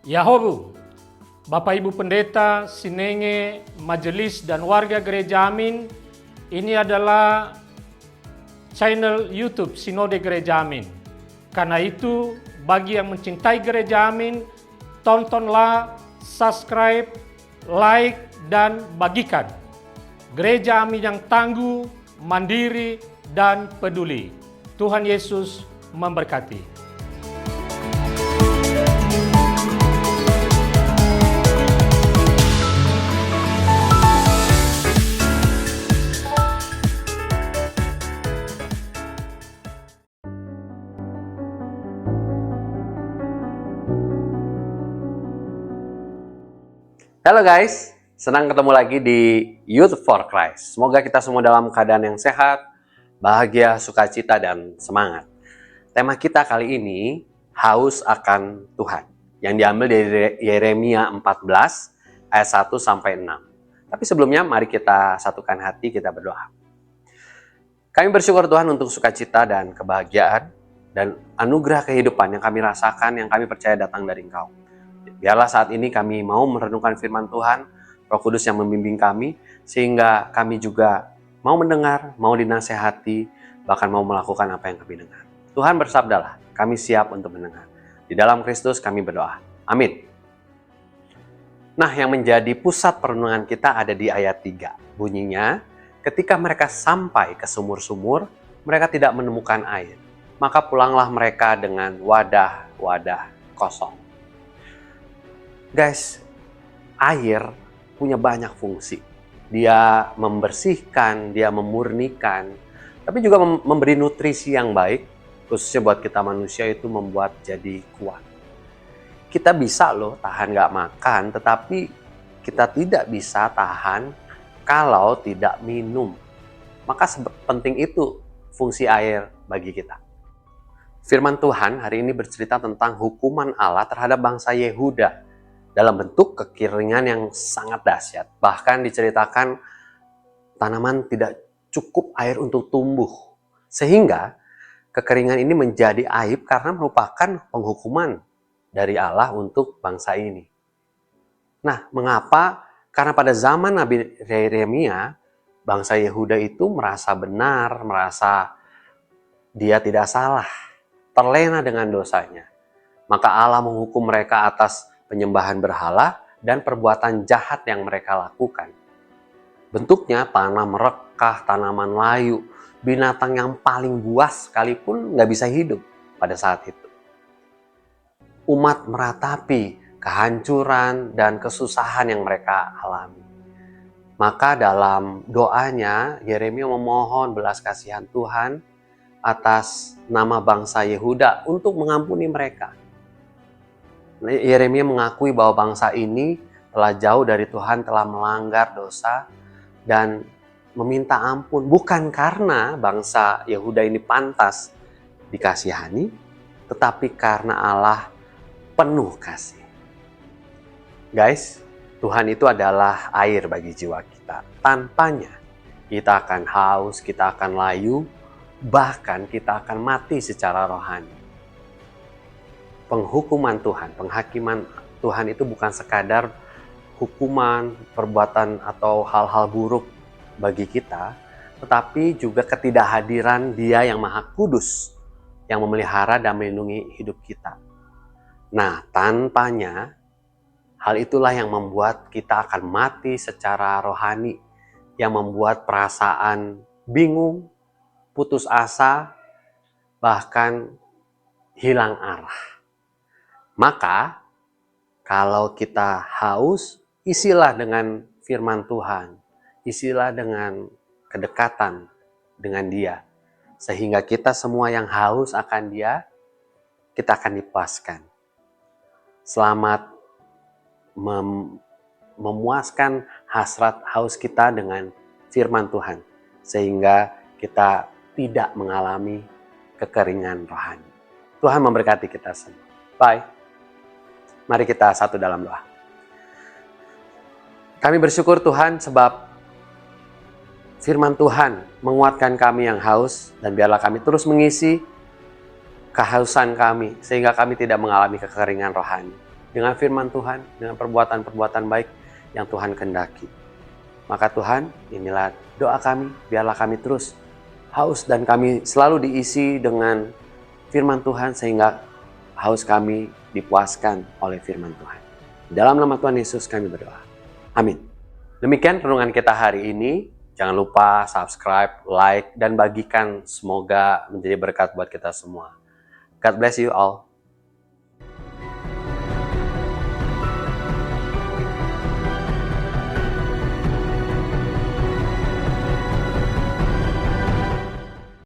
Yahobu, Bapak Ibu Pendeta, Sinenge, Majelis dan warga Gereja Amin, ini adalah channel YouTube Sinode Gereja Amin. Karena itu, bagi yang mencintai Gereja Amin, tontonlah, subscribe, like, dan bagikan. Gereja Amin yang tangguh, mandiri, dan peduli. Tuhan Yesus memberkati. Halo guys, senang ketemu lagi di Youth for Christ. Semoga kita semua dalam keadaan yang sehat, bahagia, sukacita, dan semangat. Tema kita kali ini, haus akan Tuhan, yang diambil dari Yeremia 14 ayat 1 sampai 6. Tapi sebelumnya mari kita satukan hati, kita berdoa. Kami bersyukur Tuhan untuk sukacita dan kebahagiaan dan anugerah kehidupan yang kami rasakan, yang kami percaya datang dari Engkau. Biarlah saat ini kami mau merenungkan firman Tuhan, Roh Kudus yang membimbing kami, sehingga kami juga mau mendengar, mau dinasehati, bahkan mau melakukan apa yang kami dengar. Tuhan bersabdalah, kami siap untuk mendengar. Di dalam Kristus kami berdoa. Amin. Nah, yang menjadi pusat perenungan kita ada di ayat 3. Bunyinya, ketika mereka sampai ke sumur-sumur, mereka tidak menemukan air. Maka pulanglah mereka dengan wadah-wadah kosong. Guys, air punya banyak fungsi. Dia membersihkan, dia memurnikan, tapi juga memberi nutrisi yang baik, khususnya buat kita manusia itu membuat jadi kuat. Kita bisa loh tahan gak makan, tetapi kita tidak bisa tahan kalau tidak minum. Maka penting itu fungsi air bagi kita. Firman Tuhan hari ini bercerita tentang hukuman Allah terhadap bangsa Yehuda dalam bentuk kekeringan yang sangat dahsyat. Bahkan diceritakan tanaman tidak cukup air untuk tumbuh. Sehingga kekeringan ini menjadi aib karena merupakan penghukuman dari Allah untuk bangsa ini. Nah, mengapa? Karena pada zaman Nabi Yeremia, bangsa Yehuda itu merasa benar, merasa dia tidak salah, terlena dengan dosanya. Maka Allah menghukum mereka atas penyembahan berhala dan perbuatan jahat yang mereka lakukan. Bentuknya tanah merekah, tanaman layu, binatang yang paling buas sekalipun nggak bisa hidup pada saat itu. Umat meratapi kehancuran dan kesusahan yang mereka alami. Maka dalam doanya, Yeremia memohon belas kasihan Tuhan atas nama bangsa Yehuda untuk mengampuni mereka. Yeremia mengakui bahwa bangsa ini telah jauh dari Tuhan, telah melanggar dosa dan meminta ampun. Bukan karena bangsa Yehuda ini pantas dikasihani, tetapi karena Allah penuh kasih. Guys, Tuhan itu adalah air bagi jiwa kita. Tanpanya kita akan haus, kita akan layu, bahkan kita akan mati secara rohani. Penghukuman Tuhan, penghakiman Tuhan itu bukan sekadar hukuman, perbuatan atau hal-hal buruk bagi kita, tetapi juga ketidakhadiran Dia yang Maha Kudus yang memelihara dan melindungi hidup kita. Nah, tanpanya hal itulah yang membuat kita akan mati secara rohani, yang membuat perasaan bingung, putus asa, bahkan hilang arah. Maka, kalau kita haus, isilah dengan firman Tuhan. Isilah dengan kedekatan dengan Dia. Sehingga kita semua yang haus akan Dia, kita akan dipuaskan. Selamat memuaskan hasrat haus kita dengan firman Tuhan. Sehingga kita tidak mengalami kekeringan rohani. Tuhan memberkati kita semua. Bye. Mari kita satu dalam doa. Kami bersyukur Tuhan sebab firman Tuhan menguatkan kami yang haus, dan biarlah kami terus mengisi kehausan kami sehingga kami tidak mengalami kekeringan rohani. dengan firman Tuhan, dengan perbuatan-perbuatan baik yang Tuhan kehendaki. Maka Tuhan, inilah doa kami, biarlah kami terus haus dan kami selalu diisi dengan firman Tuhan sehingga haus kami dipuaskan oleh firman Tuhan. Dalam nama Tuhan Yesus kami berdoa. Amin. Demikian renungan kita hari ini. Jangan lupa subscribe, like, dan bagikan. Semoga menjadi berkat buat kita semua. God bless you all.